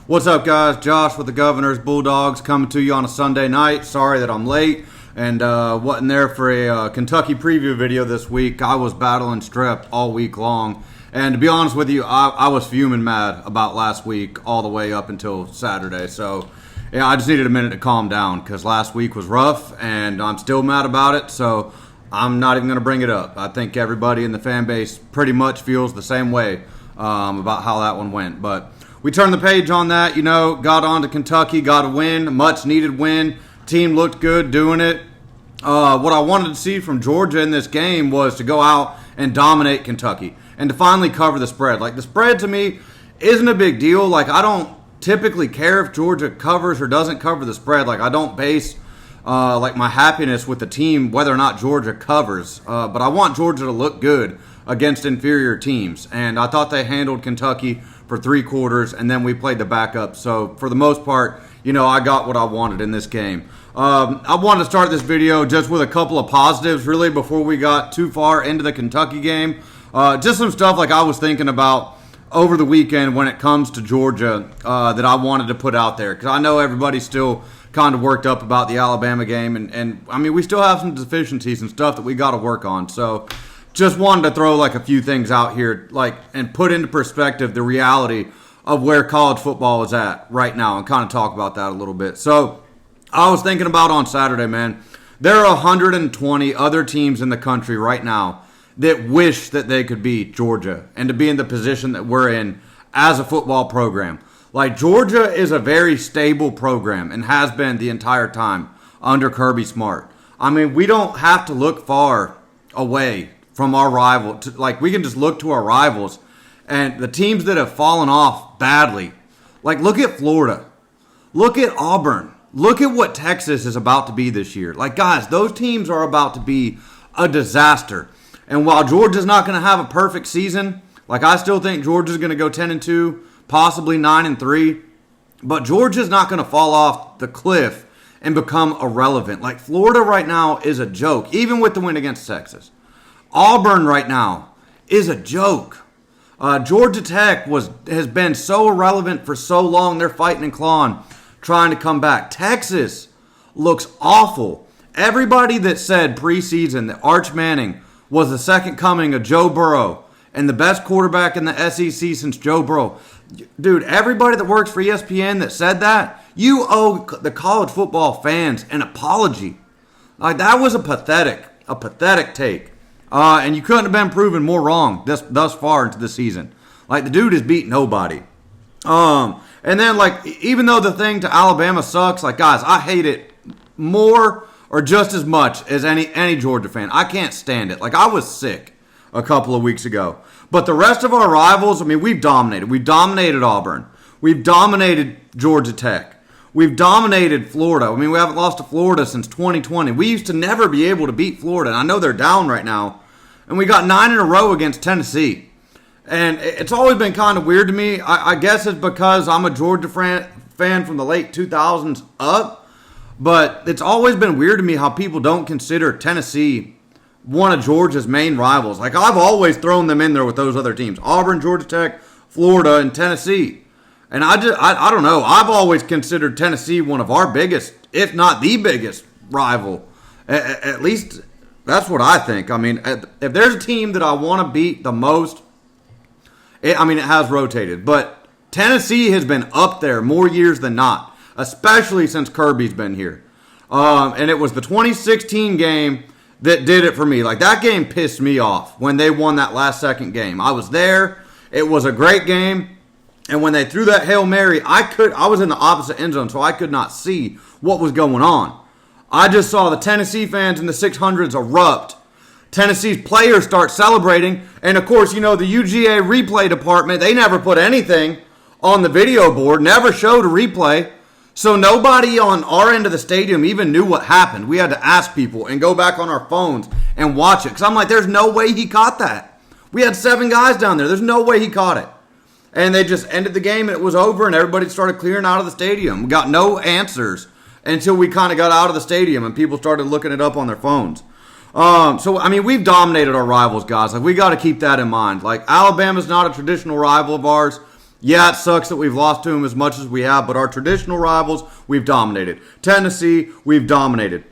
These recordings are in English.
What's up, guys? Josh with the Governor's Bulldogs coming to you on a Sunday night. Sorry that I'm late and wasn't there for a Kentucky preview video this week. I was battling strep all week long. And to be honest with you, I was fuming mad about last week all the way up until Saturday. So, yeah, I just needed a minute to calm down because last week was rough and I'm still mad about it. So, I'm not even going to bring it up. I think everybody in the fan base pretty much feels the same way about how that one went. But we turned the page on that, got on to Kentucky, got a win, much needed win. Team looked good doing it. What I wanted to see from Georgia in this game was to go out and dominate Kentucky and to finally cover the spread. Like, the spread to me isn't a big deal. Like, I don't typically care if Georgia covers or doesn't cover the spread. Like, I don't base my happiness with the team whether or not Georgia covers. But I want Georgia to look good against inferior teams. And I thought they handled Kentucky for 3 quarters, and then we played the backup. So for the most part, I got what I wanted in this game. I wanted to start this video just with a couple of positives, really, before we got too far into the Kentucky game. Just some stuff like I was thinking about over the weekend when it comes to Georgia that I wanted to put out there. Because I know everybody's still kind of worked up about the Alabama game. And I mean, we still have some deficiencies and stuff that we got to work on. So just wanted to throw a few things out here and put into perspective the reality of where college football is at right now and kind of talk about that a little bit. So I was thinking about on Saturday, man, there are 120 other teams in the country right now that wish that they could beat Georgia and to be in the position that we're in as a football program. Like, Georgia is a very stable program and has been the entire time under Kirby Smart. I mean, we don't have to look far away from our rival. We can just look to our rivals and the teams that have fallen off badly. Like, look at Florida. Look at Auburn. Look at what Texas is about to be this year. Like, guys, those teams are about to be a disaster. And while Georgia's not going to have a perfect season, I still think Georgia's going to go 10-2, possibly 9-3. But Georgia's not going to fall off the cliff and become irrelevant. Like, Florida right now is a joke, even with the win against Texas. Auburn right now is a joke. Georgia Tech has been so irrelevant for so long. They're fighting and clawing, trying to come back. Texas looks awful. Everybody that said preseason that Arch Manning was the second coming of Joe Burrow and the best quarterback in the SEC since Joe Burrow. Dude, everybody that works for ESPN that said that, you owe the college football fans an apology. That was a pathetic take. And you couldn't have been proven more wrong thus far into the season. The dude has beat nobody. And then, even though the thing to Alabama sucks, guys, I hate it more or just as much as any Georgia fan. I can't stand it. I was sick a couple of weeks ago. But the rest of our rivals, I mean, we've dominated. We've dominated Auburn. We've dominated Georgia Tech. We've dominated Florida. I mean, we haven't lost to Florida since 2020. We used to never be able to beat Florida. And I know they're down right now. And we got 9 in a row against Tennessee. And it's always been kind of weird to me. I guess it's because I'm a Georgia fan from the late 2000s up. But it's always been weird to me how people don't consider Tennessee one of Georgia's main rivals. I've always thrown them in there with those other teams. Auburn, Georgia Tech, Florida, and Tennessee. And I don't know. I've always considered Tennessee one of our biggest, if not the biggest, rival. At least that's what I think. I mean, if there's a team that I want to beat the most, it has rotated. But Tennessee has been up there more years than not, especially since Kirby's been here. And it was the 2016 game that did it for me. That game pissed me off when they won that last second game. I was there. It was a great game. And when they threw that Hail Mary, I was in the opposite end zone, so I could not see what was going on. I just saw the Tennessee fans in the 600s erupt. Tennessee's players start celebrating. And, of course, the UGA replay department, they never put anything on the video board, never showed a replay. So nobody on our end of the stadium even knew what happened. We had to ask people and go back on our phones and watch it. Because I'm like, there's no way he caught that. We had 7 guys down there. There's no way he caught it. And they just ended the game and it was over and everybody started clearing out of the stadium. We got no answers until we kind of got out of the stadium and people started looking it up on their phones. We've dominated our rivals, guys. We got to keep that in mind. Alabama's not a traditional rival of ours. Yeah, it sucks that we've lost to them as much as we have, but our traditional rivals, we've dominated. Tennessee, we've dominated.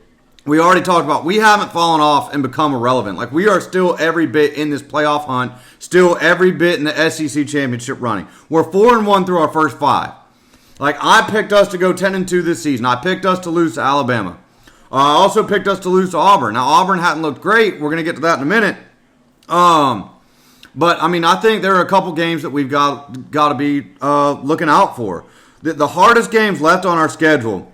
We already talked about, we haven't fallen off and become irrelevant. Like, we are still every bit in this playoff hunt, still every bit in the SEC championship running. We're 4-1 through our first 5. Like, I picked us to go 10-2 this season. I picked us to lose to Alabama. I also picked us to lose to Auburn. Now, Auburn hadn't looked great. We're going to get to that in a minute. But, I mean, I think there are a couple games that we've got to be looking out for. The hardest games left on our schedule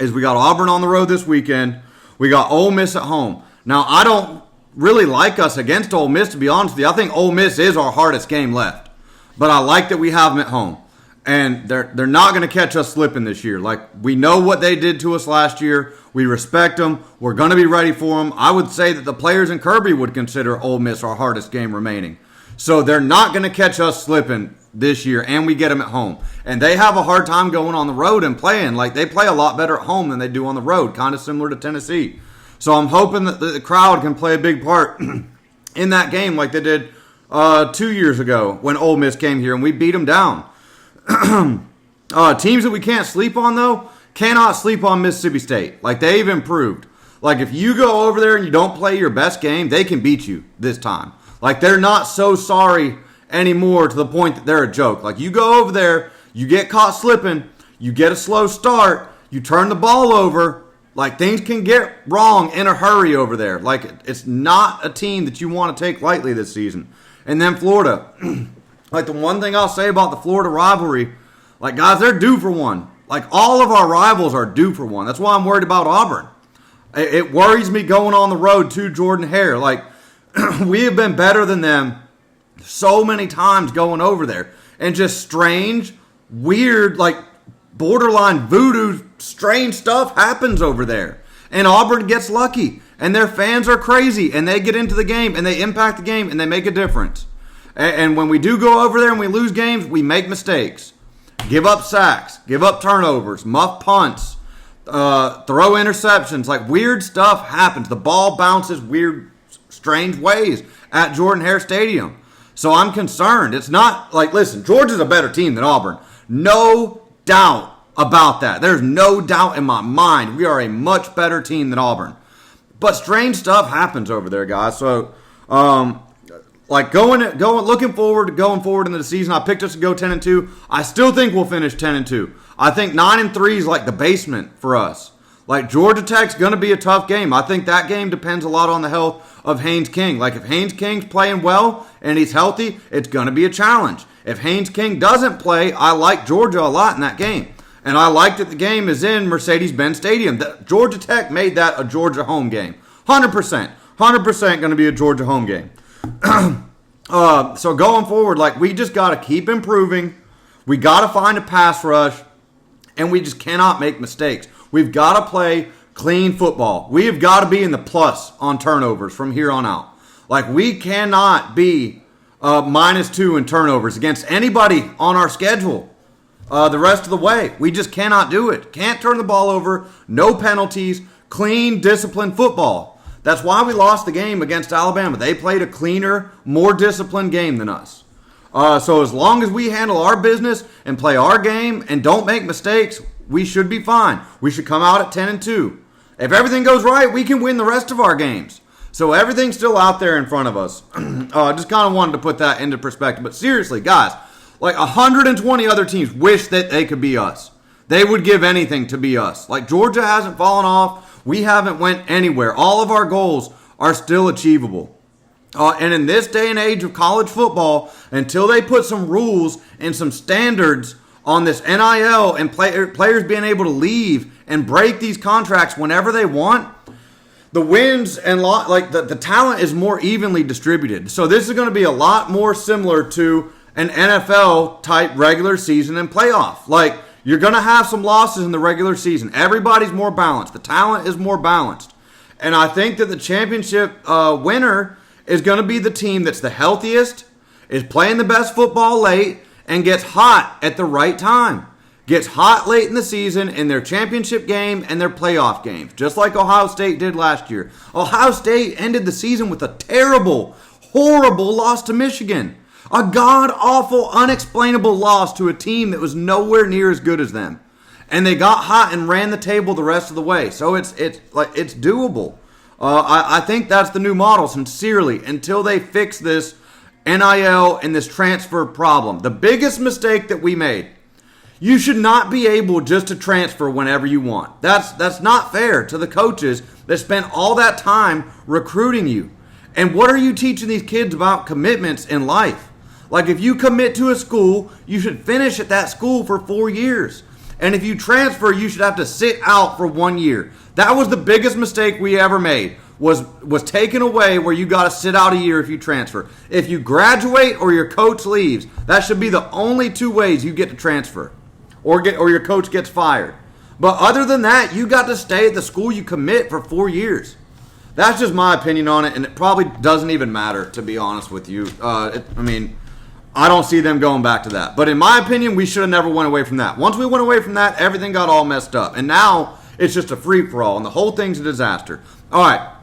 is we got Auburn on the road this weekend. We got Ole Miss at home. Now, I don't really like us against Ole Miss, to be honest with you. I think Ole Miss is our hardest game left. But I like that we have them at home. And they're not going to catch us slipping this year. Like, we know what they did to us last year. We respect them. We're going to be ready for them. I would say that the players in Kirby would consider Ole Miss our hardest game remaining. So they're not going to catch us slipping this year, and we get them at home. And they have a hard time going on the road and playing. Like, they play a lot better at home than they do on the road, kind of similar to Tennessee. So I'm hoping that the crowd can play a big part in that game like they did 2 years ago when Ole Miss came here and we beat them down. Teams that we can't sleep on, though, cannot sleep on Mississippi State. Like, they've improved. Like, if you go over there and you don't play your best game, they can beat you this time. Like, they're not so sorry anymore to the point that they're a joke. Like, you go over there, you get caught slipping, you get a slow start, you turn the ball over. Like, things can get wrong in a hurry over there. Like, it's not a team that you want to take lightly this season. And then Florida. Like, the one thing I'll say about the Florida rivalry, like, guys, they're due for one. Like, all of our rivals are due for one. That's why I'm worried about Auburn. It worries me going on the road to Jordan-Hare. Like, we have been better than them so many times going over there. And just strange, weird, like, borderline voodoo, strange stuff happens over there. And Auburn gets lucky. And their fans are crazy. And they get into the game. And they impact the game. And they make a difference. And when we do go over there and we lose games, we make mistakes. Give up sacks. Give up turnovers. Muff punts. Throw interceptions. Like, weird stuff happens. The ball bounces weird, strange ways at Jordan-Hare Stadium. So I'm concerned. It's not like, listen, Georgia's a better team than Auburn. No doubt about that. There's no doubt in my mind. We are a much better team than Auburn. But strange stuff happens over there, guys. So, like, looking forward to going forward into the season, I picked us to go 10-2. I still think we'll finish 10-2. I think 9-3 is like the basement for us. Like, Georgia Tech's going to be a tough game. I think that game depends a lot on the health of Haynes King. Like, if Haynes King's playing well and he's healthy, it's going to be a challenge. If Haynes King doesn't play, I like Georgia a lot in that game. And I like that the game is in Mercedes-Benz Stadium. Georgia Tech made that a Georgia home game. 100%. 100% going to be a Georgia home game. So going forward, like, we just got to keep improving. We got to find a pass rush. And we just cannot make mistakes. We've got to play clean football. We have got to be in the plus on turnovers from here on out. Like, we cannot be -2 in turnovers against anybody on our schedule the rest of the way. We just cannot do it. Can't turn the ball over. No penalties. Clean, disciplined football. That's why we lost the game against Alabama. They played a cleaner, more disciplined game than us. So as long as we handle our business and play our game and don't make mistakes, we should be fine. We should come out at 10-2. If everything goes right, we can win the rest of our games. So everything's still out there in front of us. I just kind of wanted to put that into perspective. But seriously, guys, like 120 other teams wish that they could be us. They would give anything to be us. Like, Georgia hasn't fallen off. We haven't went anywhere. All of our goals are still achievable. And in this day and age of college football, until they put some rules and some standards on this NIL and players being able to leave and break these contracts whenever they want, the wins and the talent is more evenly distributed. So this is going to be a lot more similar to an NFL type regular season and playoff. Like, you're going to have some losses in the regular season. Everybody's more balanced. The talent is more balanced. And I think that the championship winner is going to be the team that's the healthiest, is playing the best football late, and gets hot at the right time. Gets hot late in the season in their championship game and their playoff games, just like Ohio State did last year. Ohio State ended the season with a terrible, horrible loss to Michigan. A god-awful, unexplainable loss to a team that was nowhere near as good as them. And they got hot and ran the table the rest of the way. So it's doable. I think that's the new model, sincerely, until they fix this NIL and this transfer problem. The biggest mistake that we made, you should not be able just to transfer whenever you want. That's not fair to the coaches that spent all that time recruiting you. And what are you teaching these kids about commitments in life? Like, if you commit to a school, you should finish at that school for 4 years. And if you transfer, you should have to sit out for 1 year. That was the biggest mistake we ever made, was taken away where you got to sit out a year if you transfer. If you graduate or your coach leaves, that should be the only two ways you get to transfer, or your coach gets fired. But other than that, you got to stay at the school you commit for 4 years. That's just my opinion on it, and it probably doesn't even matter, to be honest with you. I don't see them going back to that. But in my opinion, we should have never went away from that. Once we went away from that, everything got all messed up. And now it's just a free-for-all, and the whole thing's a disaster. All right,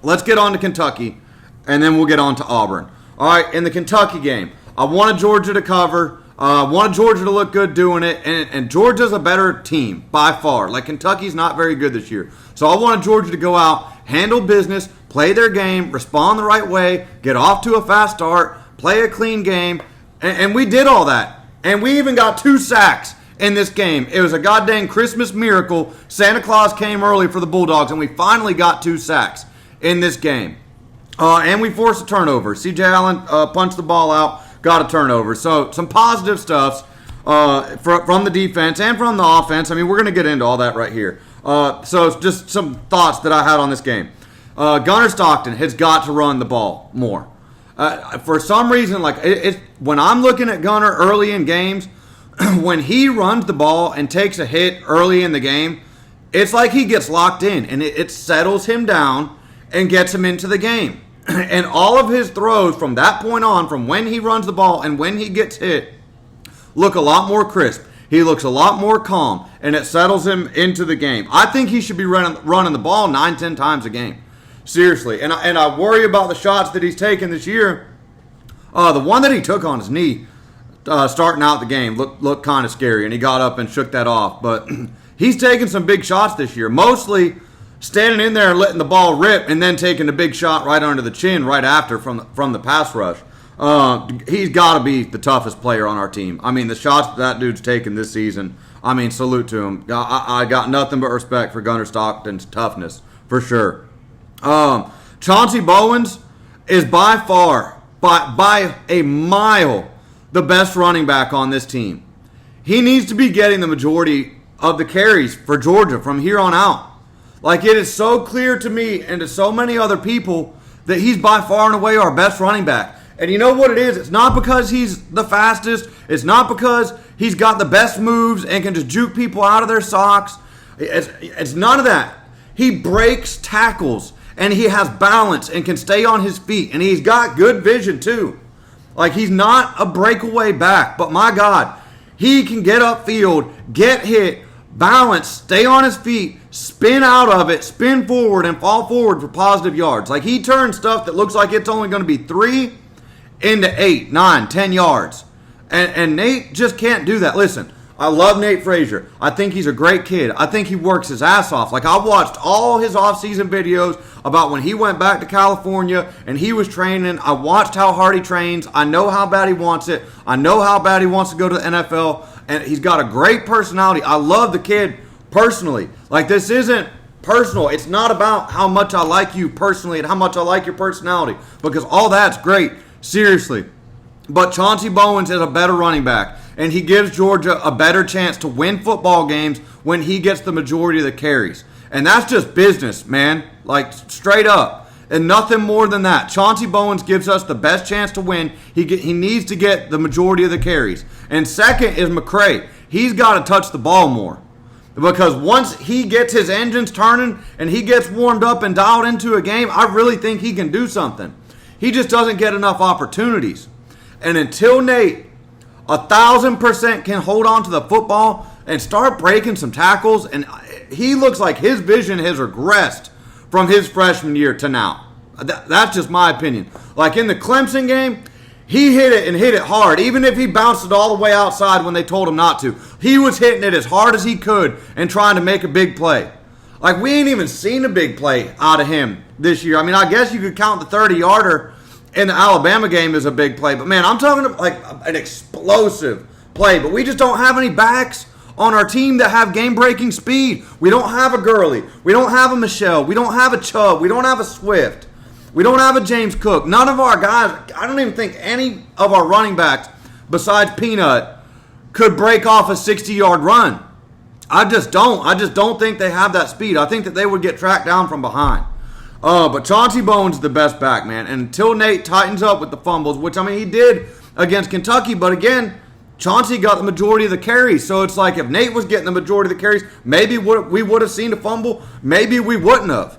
let's get on to Kentucky, and then we'll get on to Auburn. All right, in the Kentucky game, I wanted Georgia to cover. I wanted Georgia to look good doing it, and Georgia's a better team by far. Like, Kentucky's not very good this year. So I wanted Georgia to go out, handle business, play their game, respond the right way, get off to a fast start, play a clean game, and we did all that. And we even got 2 sacks in this game. It was a goddamn Christmas miracle. Santa Claus came early for the Bulldogs, and we finally got 2 sacks in this game. And we forced a turnover. C.J. Allen punched the ball out, got a turnover. So some positive stuff from the defense and from the offense. I mean, we're going to get into all that right here. So just some thoughts that I had on this game. Gunnar Stockton has got to run the ball more. For some reason, when I'm looking at Gunnar early in games, when he runs the ball and takes a hit early in the game, it's like he gets locked in, and it settles him down and gets him into the game. And all of his throws from that point on, from when he runs the ball and when he gets hit, look a lot more crisp. He looks a lot more calm, and it settles him into the game. I think he should be running the ball 9-10 times a game. Seriously. And I worry about the shots that he's taken this year. The one that he took on his knee starting out the game looked kind of scary, and he got up and shook that off. But he's taken some big shots this year, mostly standing in there and letting the ball rip and then taking a big shot right under the chin right after from the pass rush. He's got to be the toughest player on our team. I mean, the shots that dude's taken this season, I mean, salute to him. I got nothing but respect for Gunnar Stockton's toughness, for sure. Chauncey Bowens is by far, by a mile, the best running back on this team. He needs to be getting the majority of the carries for Georgia from here on out. Like, it is so clear to me and to so many other people that he's by far and away our best running back. And you know what it is? It's not because he's the fastest. It's not because he's got the best moves and can just juke people out of their socks. It's none of that. He breaks tackles, and he has balance and can stay on his feet. And he's got good vision, too. Like, he's not a breakaway back. But, my God, he can get upfield, get hit, balance, stay on his feet, spin out of it, spin forward, and fall forward for positive yards. Like, he turns stuff that looks like it's only going to be 3 into 8, 9, 10 yards. And Nate just can't do that. Listen, I love Nate Frazier. I think he's a great kid. I think he works his ass off. Like, I watched all his off-season videos about when he went back to California and he was training. I watched how hard he trains. I know how bad he wants it. I know how bad he wants to go to the NFL. And he's got a great personality. I love the kid personally. Like, this isn't personal. It's not about how much I like you personally and how much I like your personality, because all that's great. Seriously. But Chauncey Bowens is a better running back, and he gives Georgia a better chance to win football games when he gets the majority of the carries. And that's just business, man. Like, straight up. And nothing more than that. Chauncey Bowens gives us the best chance to win. He needs to get the majority of the carries. And second is McCray. He's got to touch the ball more. Because once he gets his engines turning and he gets warmed up and dialed into a game, I really think he can do something. He just doesn't get enough opportunities. And until Nate 1,000% can hold on to the football and start breaking some tackles, and he looks like his vision has regressed from his freshman year to now. That's just my opinion. Like, in the Clemson game, He hit it and hit it hard, even if he bounced it all the way outside when they told him not to. He was hitting it as hard as he could and trying to make a big play. Like, we ain't even seen a big play out of him this year. I mean, I guess you could count the 30-yarder in the Alabama game as a big play. But, man, I'm talking about, like, an explosive play. But we just don't have any backs on our team that have game-breaking speed. We don't have a Gurley. We don't have a Michelle. We don't have a Chubb. We don't have a Swift. We don't have a James Cook. None of our guys, I don't even think any of our running backs besides Peanut could break off a 60-yard run. I just don't think they have that speed. I think that they would get tracked down from behind. But Chauncey Bowen's is the best back, man. And until Nate tightens up with the fumbles, which, I mean, he did against Kentucky. But, again, Chauncey got the majority of the carries. So it's like if Nate was getting the majority of the carries, maybe we would have seen a fumble. Maybe we wouldn't have.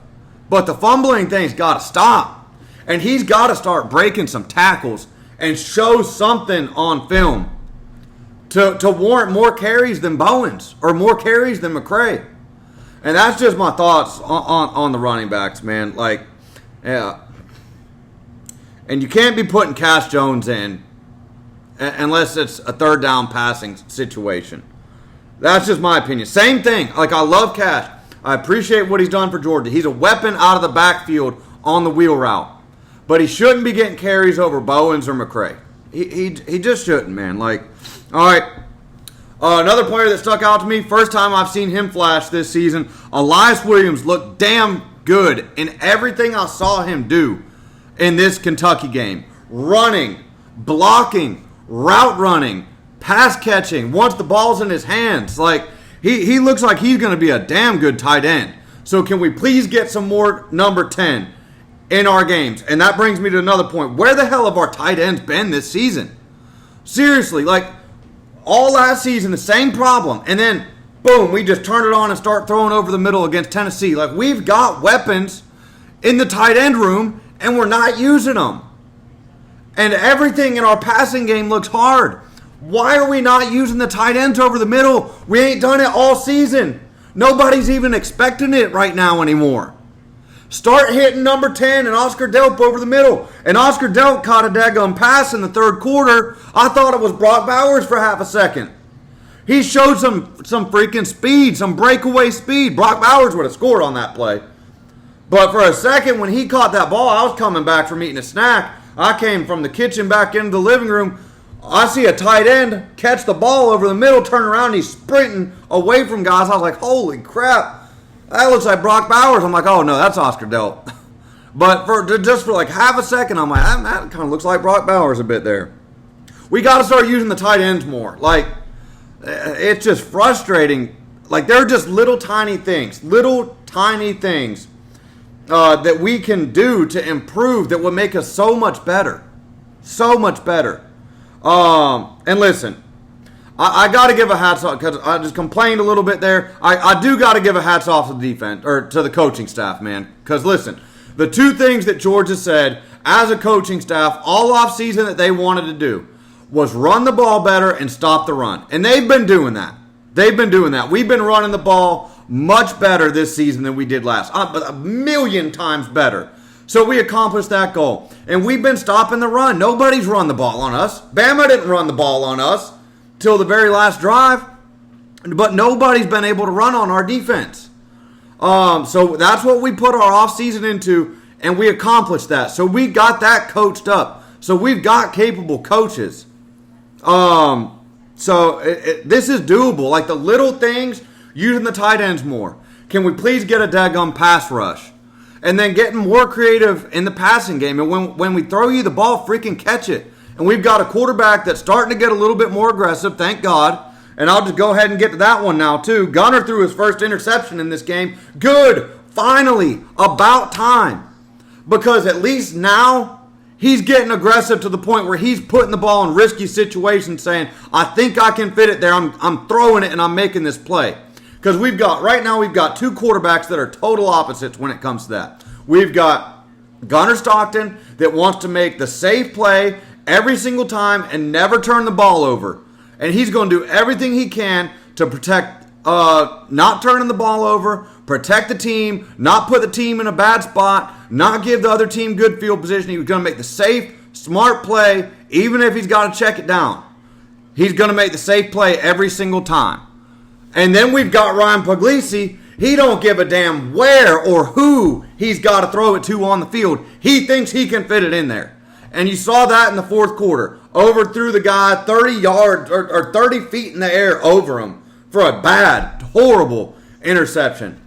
But the fumbling thing's got to stop. And he's got to start breaking some tackles and show something on film to warrant more carries than Bowens or more carries than McCray. And that's just my thoughts on the running backs, man. Like, yeah. And you can't be putting Cash Jones in unless it's a third down passing situation. That's just my opinion. Same thing. Like, I love Cash. I appreciate what he's done for Georgia. He's a weapon out of the backfield on the wheel route. But he shouldn't be getting carries over Bowens or McCray. He just shouldn't, man. Like, all right. Another player that stuck out to me, first time I've seen him flash this season, Elias Williams looked damn good in everything I saw him do in this Kentucky game. Running, blocking, route running, pass catching, once the ball's in his hands. Like, he looks like he's going to be a damn good tight end. So can we please get some more number 10 in our games? And that brings me to another point. Where the hell have our tight ends been this season? Seriously, like, all last season, the same problem. And then, boom, we just turn it on and start throwing over the middle against Tennessee. Like, we've got weapons in the tight end room, and we're not using them. And everything in our passing game looks hard. Why are we not using the tight ends over the middle? We ain't done it all season. Nobody's even expecting it right now anymore. Start hitting number 10 and Oscar Delp over the middle. And Oscar Delp caught a daggum pass in the third quarter. I thought it was Brock Bowers for half a second. He showed some freaking speed, some breakaway speed. Brock Bowers would have scored on that play. But for a second, when he caught that ball, I was coming back from eating a snack. I came from the kitchen back into the living room. I see a tight end catch the ball over the middle, turn around, and he's sprinting away from guys. I was like, holy crap. That looks like Brock Bowers. I'm like, oh, no, that's Oscar Delp. But just for like half a second, I'm like, that kind of looks like Brock Bowers a bit there. We got to start using the tight ends more. Like, it's just frustrating. Like, they're just little tiny things that we can do to improve that would make us so much better. So much better. And listen, I got to give a hats off because I just complained a little bit there. I do got to give a hats off to the defense or to the coaching staff, man. Because listen, the two things that Georgia said as a coaching staff all offseason that they wanted to do was run the ball better and stop the run. And they've been doing that. We've been running the ball much better this season than we did last. A million times better. So we accomplished that goal. And we've been stopping the run. Nobody's run the ball on us. Bama didn't run the ball on us till the very last drive. But nobody's been able to run on our defense. So that's what we put our offseason into, and we accomplished that. So we got that coached up. So we've got capable coaches. This is doable. Like the little things, using the tight ends more. Can we please get a daggum pass rush? And then getting more creative in the passing game. And when we throw you the ball, freaking catch it. And we've got a quarterback that's starting to get a little bit more aggressive, thank God. And I'll just go ahead and get to that one now, too. Gunner threw his first interception in this game. Good. Finally. About time. Because at least now he's getting aggressive to the point where he's putting the ball in risky situations saying, I think I can fit it there. I'm throwing it and I'm making this play. Because right now we've got two quarterbacks that are total opposites when it comes to that. We've got Gunner Stockton that wants to make the safe play every single time and never turn the ball over. And he's going to do everything he can to protect, not turning the ball over, protect the team, not put the team in a bad spot, not give the other team good field position. He was going to make the safe Smart play, even if he's got to check it down. He's going to make the safe play every single time. And then we've got Ryan Puglisi. He don't give a damn where or who he's got to throw it to on the field. He thinks he can fit it in there. And you saw that in the fourth quarter. Overthrew the guy 30 yards or 30 feet in the air over him for a bad, horrible interception.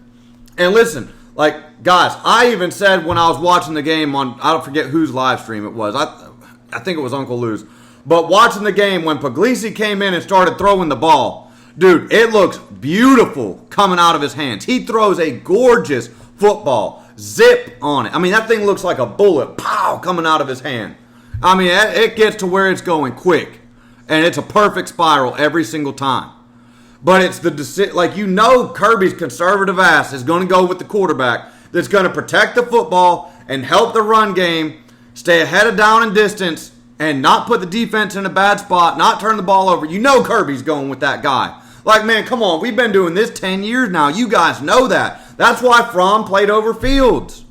And listen, like, guys, I even said when I was watching the game on, I don't forget whose live stream it was. I think it was Uncle Lou's. But watching the game when Puglisi came in and started throwing the ball, dude, it looks beautiful coming out of his hands. He throws a gorgeous football. Zip on it. I mean, that thing looks like a bullet. Pow! Coming out of his hand. I mean, it gets to where it's going quick. And it's a perfect spiral every single time. But it's like, you know, Kirby's conservative ass is going to go with the quarterback that's going to protect the football and help the run game, stay ahead of down and distance, and not put the defense in a bad spot, not turn the ball over. You know Kirby's going with that guy. Like, man, come on. We've been doing this 10 years now. You guys know that. That's why Fromm played over Fields.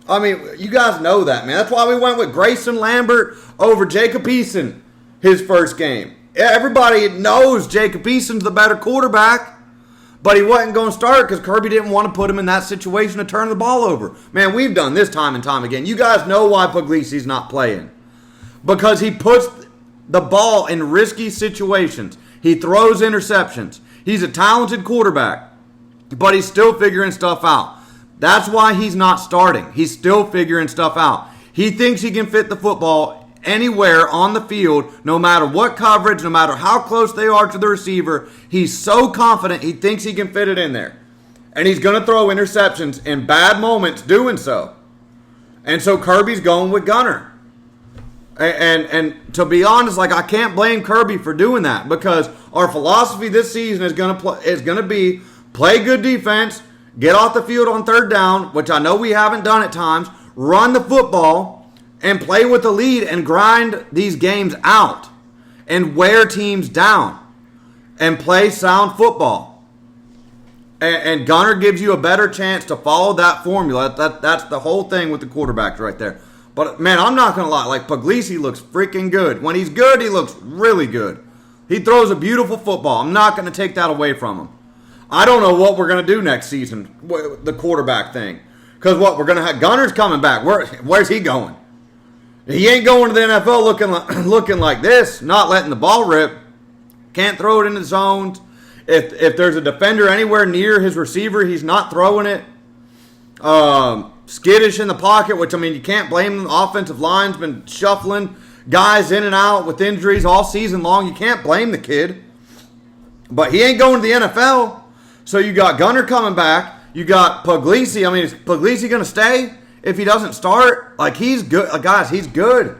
I mean, you guys know that, man. That's why we went with Grayson Lambert over Jacob Eason his first game. Everybody knows Jacob Eason's the better quarterback, but he wasn't going to start because Kirby didn't want to put him in that situation to turn the ball over. Man, we've done this time and time again. You guys know why Puglisi's not playing. Because he puts the ball in risky situations. He throws interceptions. He's a talented quarterback, but he's still figuring stuff out. That's why he's not starting. He's still figuring stuff out. He thinks he can fit the football anywhere on the field, no matter what coverage, no matter how close they are to the receiver. He's so confident he thinks he can fit it in there. And he's going to throw interceptions in bad moments doing so. And so Kirby's going with Gunner. And to be honest, like, I can't blame Kirby for doing that, because our philosophy this season is going to be play good defense, get off the field on third down, which I know we haven't done at times, run the football, and play with the lead and grind these games out and wear teams down and play sound football. And Gunner gives you a better chance to follow that formula. That's the whole thing with the quarterbacks right there. But, man, I'm not going to lie. Like, Puglisi looks freaking good. When he's good, he looks really good. He throws a beautiful football. I'm not going to take that away from him. I don't know what we're going to do next season, the quarterback thing. Because we're going to have Gunner's coming back. Where's he going? He ain't going to the NFL looking like this, not letting the ball rip. Can't throw it into zones. If there's a defender anywhere near his receiver, he's not throwing it. Skittish in the pocket, which, I mean, you can't blame them. The offensive line's been shuffling guys in and out with injuries all season long. You can't blame the kid. But he ain't going to the NFL. So you got Gunner coming back. You got Puglisi. I mean, is Puglisi going to stay if he doesn't start? Like, he's good. Guys, he's good.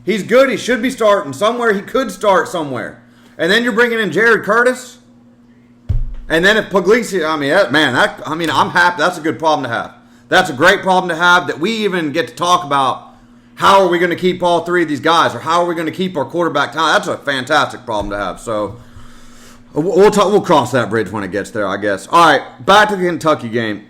He's good. He should be starting somewhere. He could start somewhere. And then you're bringing in Jared Curtis. And then if Puglisi, I'm happy. That's a good problem to have. That's a great problem to have, that we even get to talk about how are we going to keep all three of these guys, or how are we going to keep our quarterback talent. That's a fantastic problem to have. So we'll cross that bridge when it gets there, I guess. All right, back to the Kentucky game.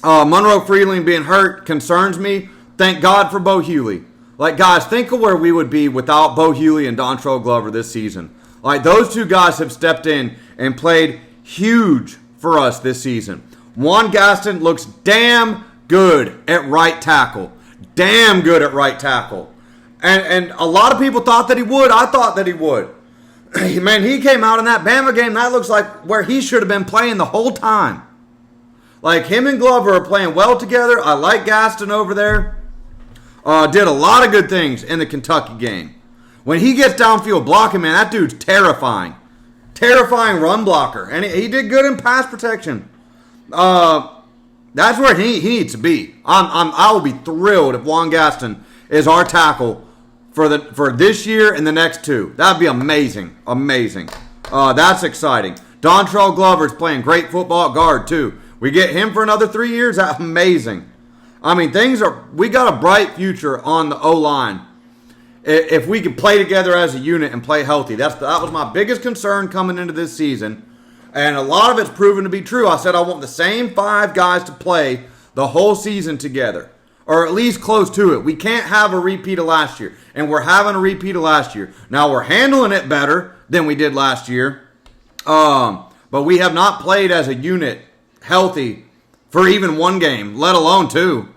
Monroe Freeling being hurt concerns me. Thank God for Bo Hughley. Like, guys, think of where we would be without Bo Hughley and Dontrell Glover this season. Like, those two guys have stepped in and played huge for us this season. Juan Gaston looks damn good at right tackle. Damn good at right tackle. And a lot of people thought that he would. I thought that he would. Man, he came out in that Bama game. That looks like where he should have been playing the whole time. Like, him and Glover are playing well together. I like Gaston over there. Did a lot of good things in the Kentucky game. When he gets downfield blocking, man, that dude's terrifying. Terrifying run blocker. And he did good in pass protection. That's where he needs to be. I will be thrilled if Juan Gaston is our tackle for this year and the next two. That'd be amazing. Amazing. That's exciting. Dontrell Glover's playing great football at guard, too. We get him for another 3 years. That's amazing. I mean, we got a bright future on the O-line. If we could play together as a unit and play healthy. That was my biggest concern coming into this season. And a lot of it's proven to be true. I said I want the same 5 guys to play the whole season together. or at least close to it. We can't have a repeat of last year, and we're having a repeat of last year. Now, we're handling it better than we did last year, but we have not played as a unit healthy for even one game, let alone two,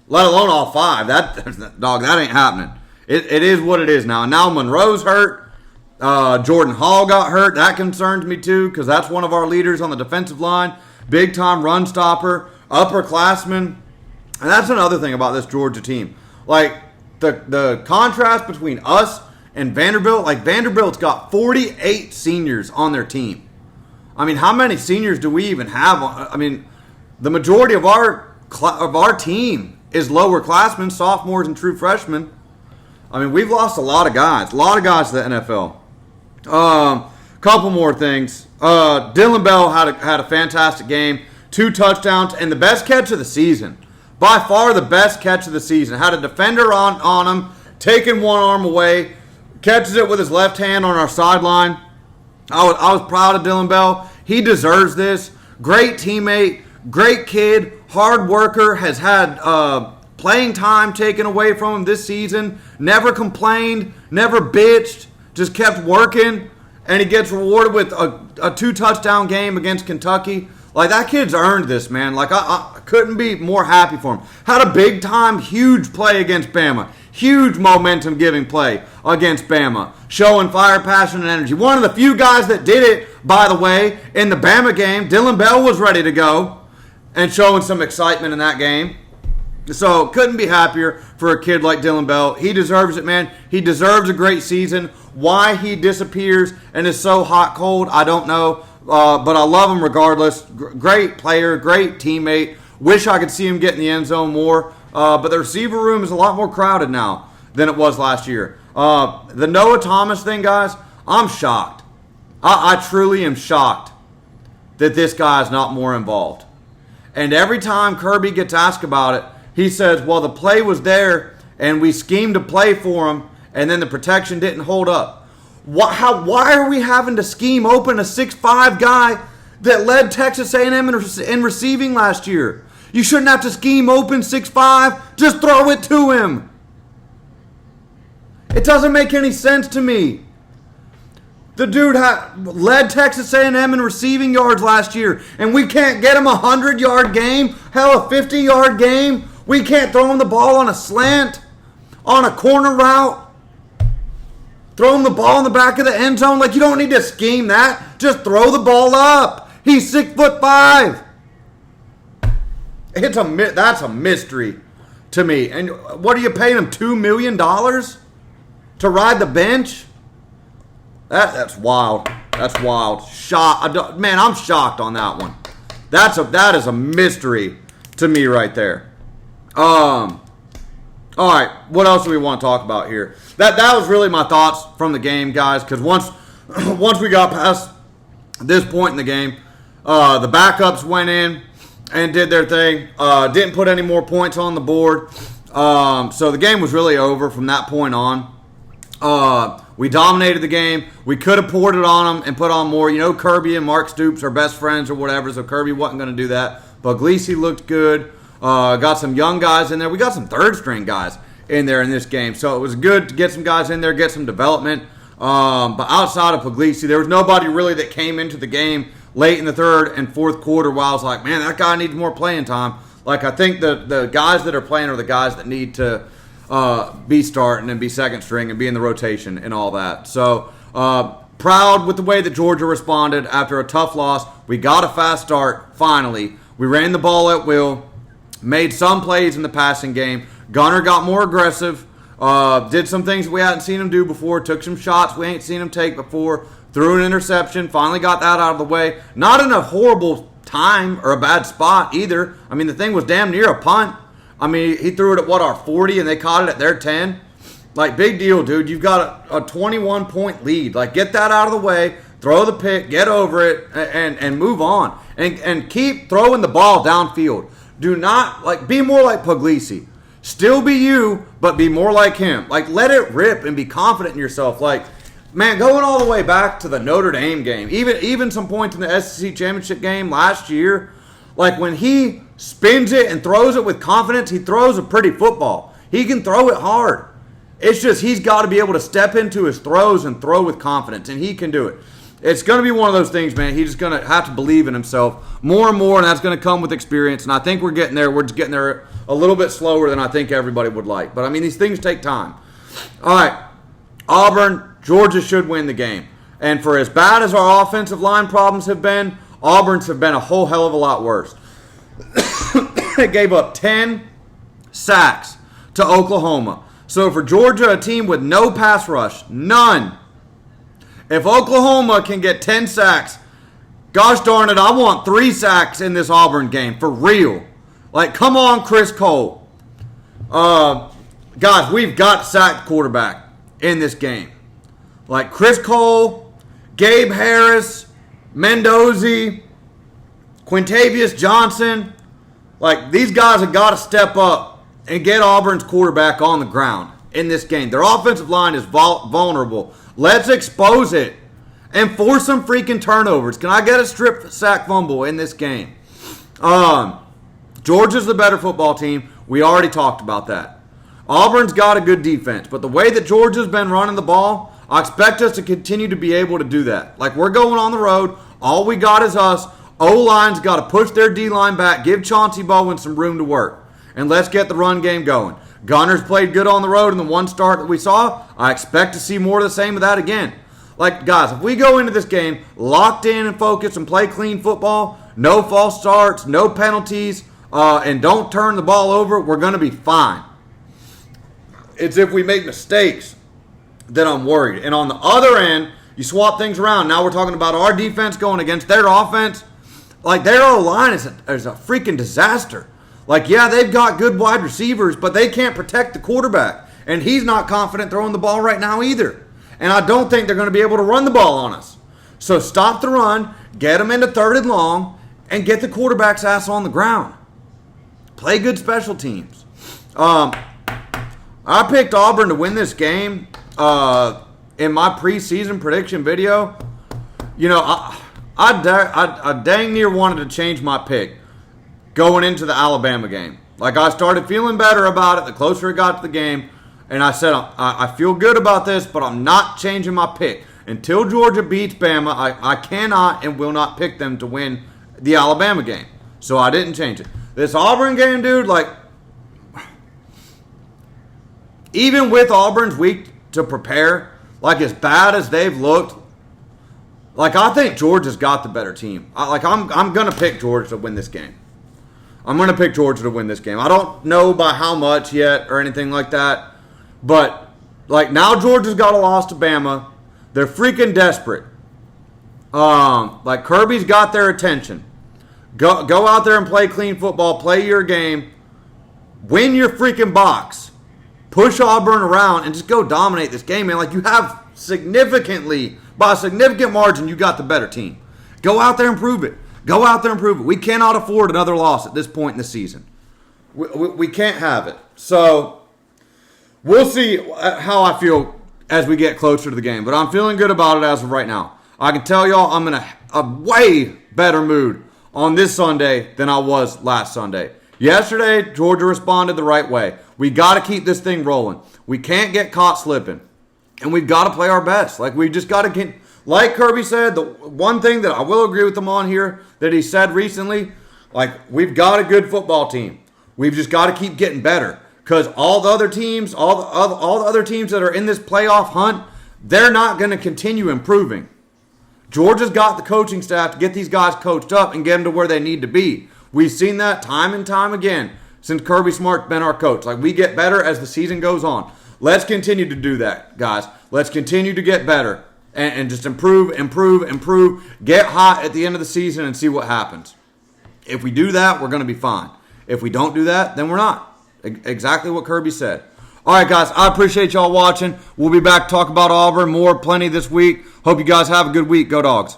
let alone all five. That ain't happening. It is what it is now. And now Monroe's hurt. Jordan Hall got hurt. That concerns me too, because that's one of our leaders on the defensive line. Big time run stopper, upperclassman. And that's another thing about this Georgia team. Like, the contrast between us and Vanderbilt, like Vanderbilt's got 48 seniors on their team. I mean, how many seniors do we even have? I mean, the majority of our team is lower classmen, sophomores, and true freshmen. I mean, we've lost a lot of guys to the NFL. Couple more things. Dylan Bell had a fantastic game, 2 touchdowns, and the best catch of the season. By far the best catch of the season. Had a defender on him, taking one arm away, catches it with his left hand on our sideline. I was proud of Dylan Bell. He deserves this. Great teammate, great kid, hard worker, has had playing time taken away from him this season. Never complained, never bitched, just kept working, and he gets rewarded with a 2-touchdown game against Kentucky. Like, that kid's earned this, man. Like, I couldn't be more happy for him. Had a big-time, huge play against Bama. Huge momentum-giving play against Bama. Showing fire, passion, and energy. One of the few guys that did it, by the way, in the Bama game. Dylan Bell was ready to go and showing some excitement in that game. So, couldn't be happier for a kid like Dylan Bell. He deserves it, man. He deserves a great season. Why he disappears and is so hot-cold, I don't know. But I love him regardless. Great player, great teammate. Wish I could see him get in the end zone more. But the receiver room is a lot more crowded now than it was last year. The Noah Thomas thing, guys, I'm shocked. I truly am shocked that this guy is not more involved. And every time Kirby gets asked about it, he says, well, the play was there, and we schemed to play for him, and then the protection didn't hold up. Why are we having to scheme open a 6'5" guy that led Texas A&M in receiving last year? You shouldn't have to scheme open 6'5". Just throw it to him. It doesn't make any sense to me. The dude led Texas A&M in receiving yards last year, and we can't get him a 100-yard game, hell, a 50-yard game. We can't throw him the ball on a slant, on a corner route. Throw him the ball in the back of the end zone. Like, you don't need to scheme that. Just throw the ball up. He's 6'5". That's a mystery to me. And what are you paying him, $2 million to ride the bench? That's wild. That's wild. Man, I'm shocked on that one. That is a mystery to me right there. All right, what else do we want to talk about here? That was really my thoughts from the game, guys, because once we got past this point in the game, the backups went in and did their thing. Didn't put any more points on the board. So the game was really over from that point on. We dominated the game. We could have poured it on them and put on more. You know, Kirby and Mark Stoops are best friends or whatever, so Kirby wasn't going to do that. Puglisi looked good. Got some young guys in there. We got some third-string guys in there in this game. So it was good to get some guys in there, get some development. But outside of Puglisi, there was nobody really that came into the game late in the third and fourth quarter where I was like, man, that guy needs more playing time. Like, I think the guys that are playing are the guys that need to be starting and be second string and be in the rotation and all that. So proud with the way that Georgia responded after a tough loss. We got a fast start, finally. We ran the ball at will. Made some plays in the passing game. Gunner got more aggressive. Did some things we hadn't seen him do before. Took some shots we ain't seen him take before. Threw an interception. Finally got that out of the way. Not in a horrible time or a bad spot either. I mean, the thing was damn near a punt. I mean, he threw it at, our 40, and they caught it at their 10. Like, big deal, dude. You've got a 21-point lead. Like, get that out of the way. Throw the pick. Get over it. And move on. And keep throwing the ball downfield. Do not, be more like Puglisi. Still be you, but be more like him. Like, let it rip and be confident in yourself. Like, man, going all the way back to the Notre Dame game, even some points in the SEC championship game last year, Like when he spins it and throws it with confidence, he throws a pretty football. He can throw it hard. It's just he's got to be able to step into his throws and throw with confidence, and he can do it. It's going to be one of those things, man. He's just going to have to believe in himself more and more, and that's going to come with experience. And I think we're getting there. We're just getting there a little bit slower than I think everybody would like. But, I mean, these things take time. All right, Auburn, Georgia should win the game. And for as bad as our offensive line problems have been, Auburn's have been a whole hell of a lot worse. They gave up 10 sacks to Oklahoma. So for Georgia, a team with no pass rush, none. If Oklahoma can get 10 sacks, gosh darn it, I want 3 sacks in this Auburn game, for real. Like, come on, Chris Cole. Guys, we've got sacked quarterback in this game. Like Chris Cole, Gabe Harris, Mendoza, Quintavious Johnson. Like, these guys have got to step up and get Auburn's quarterback on the ground in this game. Their offensive line is vulnerable. Let's expose it and force some freaking turnovers. Can I get a strip sack fumble in this game? Georgia's the better football team. We already talked about that. Auburn's got a good defense, but the way that Georgia's been running the ball, I expect us to continue to be able to do that. Like, we're going on the road. All we got is us. O-line's got to push their D-line back, give Chauncey Bowen some room to work. And let's get the run game going. Gunners played good on the road in the one start that we saw. I expect to see more of the same of that again. Like, guys, if we go into this game locked in and focused and play clean football, no false starts, no penalties, and don't turn the ball over, we're going to be fine. It's if we make mistakes that I'm worried. And on the other end, you swap things around. Now we're talking about our defense going against their offense. Like, their O-line is a freaking disaster. Like, yeah, they've got good wide receivers, but they can't protect the quarterback. And he's not confident throwing the ball right now either. And I don't think they're going to be able to run the ball on us. So stop the run, get them into 3rd and long, and get the quarterback's ass on the ground. Play good special teams. I picked Auburn to win this game in my preseason prediction video. You know, I dang near wanted to change my pick going into the Alabama game. Like, I started feeling better about it the closer it got to the game. And I said, I feel good about this, but I'm not changing my pick. Until Georgia beats Bama, I cannot and will not pick them to win the Alabama game. So I didn't change it. This Auburn game, dude, like, even with Auburn's week to prepare, like, as bad as they've looked, like, I think Georgia's got the better team. I'm going to pick Georgia to win this game. I'm going to pick Georgia to win this game. I don't know by how much yet or anything like that. But, like, now Georgia's got a loss to Bama. They're freaking desperate. Like, Kirby's got their attention. Go out there and play clean football. Play your game. Win your freaking box. Push Auburn around and just go dominate this game, man. Like, you have by a significant margin, you got the better team. Go out there and prove it. Go out there and prove it. We cannot afford another loss at this point in the season. We can't have it. So, we'll see how I feel as we get closer to the game. But I'm feeling good about it as of right now. I can tell y'all I'm in a way better mood on this Sunday than I was last Sunday. Yesterday, Georgia responded the right way. We got to keep this thing rolling. We can't get caught slipping. And we've got to play our best. Like, we just got to get, like Kirby said, the one thing that I will agree with him on here that he said recently, like, we've got a good football team. We've just got to keep getting better. Because all the other teams, all the other teams that are in this playoff hunt, they're not going to continue improving. Georgia's got the coaching staff to get these guys coached up and get them to where they need to be. We've seen that time and time again since Kirby Smart's been our coach. Like, we get better as the season goes on. Let's continue to do that, guys. Let's continue to get better and just improve. Get hot at the end of the season and see what happens. If we do that, we're going to be fine. If we don't do that, then we're not. Exactly what Kirby said. All right, guys, I appreciate y'all watching. We'll be back to talk about Auburn plenty this week. Hope you guys have a good week. Go Dogs.